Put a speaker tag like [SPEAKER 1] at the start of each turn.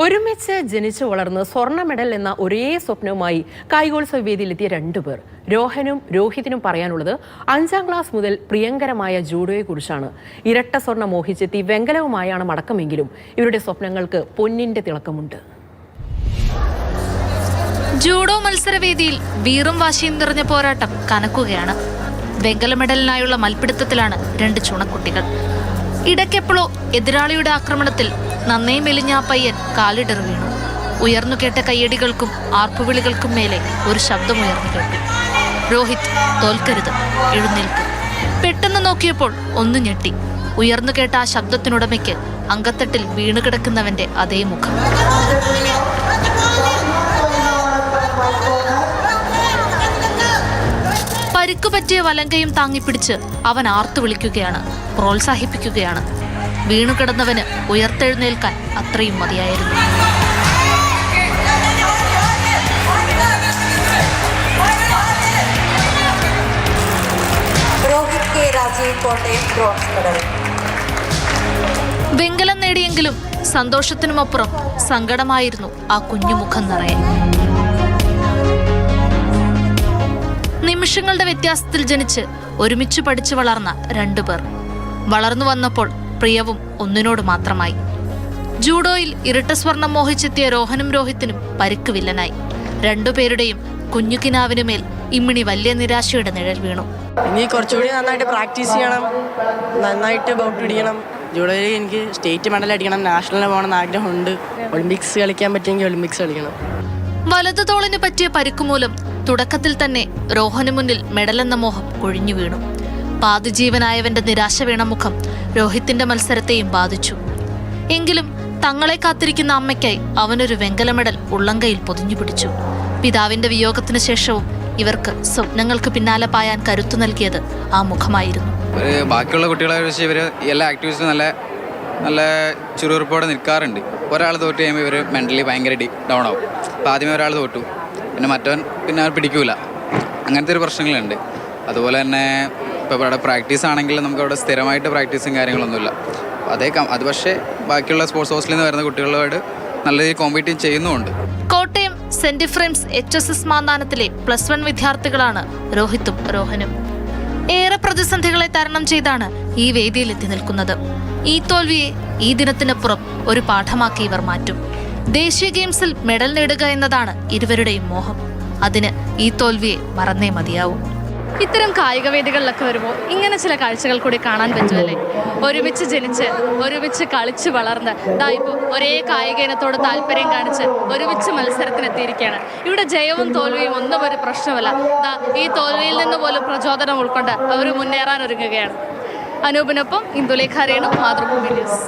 [SPEAKER 1] ഒരുമിച്ച് ജനിച്ചു വളർന്ന് സ്വർണ്ണ മെഡൽ എന്ന ഒരേ സ്വപ്നവുമായി കായികോത്സവ വേദിയിലെത്തിയ രണ്ടുപേർ. രോഹനും രോഹിതിനും പറയാനുള്ളത് 5ാം ക്ലാസ് മുതൽ പ്രിയങ്കരമായ ജൂഡോയെക്കുറിച്ചാണ്. ഇരട്ട സ്വർണ്ണം മോഹിച്ചെത്തി വെങ്കലവുമായാണ് മടക്കമെങ്കിലും ഇവരുടെ സ്വപ്നങ്ങൾക്ക് പൊന്നിന്റെ തിളക്കമുണ്ട്.
[SPEAKER 2] ജൂഡോ മത്സരവേദിയിൽ വീറും വാശിയും നിറഞ്ഞ പോരാട്ടം കനക്കുകയാണ്. വെങ്കല മെഡലിനായുള്ള മൽപ്പിടുത്തത്തിലാണ് രണ്ട് ചുണക്കുട്ടികൾ. ഇടയ്ക്കെപ്പോഴോ എതിരാളിയുടെ ആക്രമണത്തിൽ നന്നേ മെലിഞ്ഞ ആ പയ്യൻ കാലിടറി വീണു. ഉയർന്നു കേട്ട കയ്യടികൾക്കും ആർപ്പുവിളികൾക്കും മേലെ ഒരു ശബ്ദമുയർന്നു കേട്ടു. രോഹിത്, തോൽക്കരുത്, എഴുന്നേൽക്ക്. പെട്ടെന്ന് നോക്കിയപ്പോൾ ഒന്ന് ഞെട്ടി. ഉയർന്നു കേട്ട ആ ശബ്ദത്തിനുടമയ്ക്ക് അങ്കത്തട്ടിൽ വീണുകിടക്കുന്നവന്റെ അതേ മുഖം. പരിക്കുപറ്റിയ വലങ്കയും താങ്ങിപ്പിടിച്ച് അവൻ ആർത്തു വിളിക്കുകയാണ്, പ്രോത്സാഹിപ്പിക്കുകയാണ്. വീണുകിടന്നവന് ഉയർത്തെഴുന്നേൽക്കാൻ അത്രയും മതിയായിരുന്നു. വെങ്കലം നേടിയെങ്കിലും സന്തോഷത്തിനുമപ്പുറം സങ്കടമായിരുന്നു ആ കുഞ്ഞുമുഖം നിറയെ. നിമിഷങ്ങളുടെ വ്യത്യാസത്തിൽ ജനിച്ച് ഒരുമിച്ച് പഠിച്ചു വളർന്ന രണ്ടുപേർ വളർന്നു വന്നപ്പോൾ പ്രിയവും ഒന്നിനോട് മാത്രമായി. ജൂഡോയിൽ ഇരട്ട സ്വർണം മോഹിച്ചെത്തിയ രോഹനും രോഹിത്തിനും പരിക്ക് വില്ലനായി. രണ്ടുപേരുടെയും കുഞ്ഞുകിനാവിനുമേൽ ഇമ്മിണി വലിയ നിരാശയുടെ നിഴൽ വീണു.
[SPEAKER 3] ഇനി കുറച്ചുകൂടി നന്നായിട്ട് പ്രാക്ടീസ് ചെയ്യണം, നന്നായിട്ട് ബൗട്ട് പിടിക്കണം. ജൂഡോയിൽ എനിക്ക് സ്റ്റേറ്റ് മെഡൽ അടിക്കണം, നാഷണലിന് പോകണമെന്ന് ആഗ്രഹമുണ്ട്. ഒളിമ്പിക്സ് കളിക്കാൻ പറ്റിയെങ്കിൽ ഒളിമ്പിക്സ് കളിക്കണം.
[SPEAKER 2] വലതു തോളിന് പറ്റിയ പരിക്കുമൂലം തുടക്കത്തിൽ തന്നെ രോഹന് മുന്നിൽ മെഡലെന്ന മോഹം കൊഴിഞ്ഞു വീണു. പാതിജീവനായവന്റെ നിരാശ വീണ മുഖം രോഹിത്തിന്റെ മത്സരത്തെയും ബാധിച്ചു. എങ്കിലും തങ്ങളെ കാത്തിരിക്കുന്ന അമ്മയ്ക്കായി അവനൊരു വെങ്കല മെഡൽ ഉള്ളങ്കയിൽ പൊതിഞ്ഞു പിടിച്ചു. പിതാവിന്റെ വിയോഗത്തിന് ശേഷവും ഇവർക്ക് സ്വപ്നങ്ങൾക്ക് പിന്നാലെ പായാൻ കരുത്തു നൽകിയത് ആ മുഖമായിരുന്നു.
[SPEAKER 4] ബാക്കിയുള്ള കുട്ടികളെ വെച്ച് ഇവർ എല്ലാ ആക്ടിവിറ്റീസും നല്ല ചുറുചുറുപ്പോടെ നിൽക്കാറുണ്ട്. ഒരാൾ തോറ്റ് കഴിയുമ്പോൾ ഇവർ മെൻ്റലി ഭയങ്കര ഡൗൺ ആവും. അപ്പോൾ ആദ്യമേ ഒരാൾ തോറ്റു, പിന്നെ മറ്റവൻ അവർ പിടിക്കൂല. അങ്ങനത്തെ ഒരു പ്രശ്നങ്ങളുണ്ട്. അതുപോലെ തന്നെ ഇപ്പോൾ ഇവിടെ പ്രാക്ടീസ് ആണെങ്കിൽ നമുക്കവിടെ സ്ഥിരമായിട്ട് പ്രാക്ടീസും കാര്യങ്ങളൊന്നുമില്ല. അത് പക്ഷേ ബാക്കിയുള്ള സ്പോർട്സ് ഹോസ്റ്റലിൽ നിന്ന് വരുന്ന കുട്ടികളോട് നല്ല രീതിയിൽ കോമ്പീറ്റ് ചെയ്യുന്നുമുണ്ട്.
[SPEAKER 2] കോട്ടയം സെന്റ് ഫ്രെയിംസ് HSS മാന്താനത്തിലെ +1 വിദ്യാർത്ഥികളാണ് രോഹിത്തും രോഹനും. ഏറെ പ്രതിസന്ധികളെ തരണം ചെയ്താണ് ഈ വേദിയിൽ എത്തി നിൽക്കുന്നത്. ഈ തോൽവിയെ ഈ ദിനത്തിനപ്പുറം ഒരു പാഠമാക്കി ഇവർ മാറ്റും. ദേശീയ ഗെയിംസിൽ മെഡൽ നേടുക എന്നതാണ് ഇരുവരുടെയും മോഹം. അതിന് ഈ തോൽവിയെ മറന്നേ മതിയാവും.
[SPEAKER 5] ഇത്തരം കായിക വേദികളിലൊക്കെ വരുമ്പോൾ ഇങ്ങനെ ചില കാഴ്ചകൾ കൂടി കാണാൻ പറ്റുമല്ലേ? ഒരുമിച്ച് ജനിച്ച് ഒരുമിച്ച് കളിച്ച് വളർന്ന് ഇപ്പോൾ ഒരേ കായിക ഇനത്തോട് താല്പര്യം കാണിച്ച് ഒരുമിച്ച് മത്സരത്തിനെത്തിയിരിക്കുകയാണ്. ഇവിടെ ജയവും തോൽവിയും ഒന്നും ഒരു പ്രശ്നമല്ല. ഈ തോൽവിയിൽ നിന്ന് പോലും പ്രചോദനം ഉൾക്കൊണ്ട് അവർ മുന്നേറാൻ ഒരുങ്ങുകയാണ്. അനൂപിനൊപ്പം ഇന്ദുലേഖ രേണു, മാതൃഭൂമി ന്യൂസ്.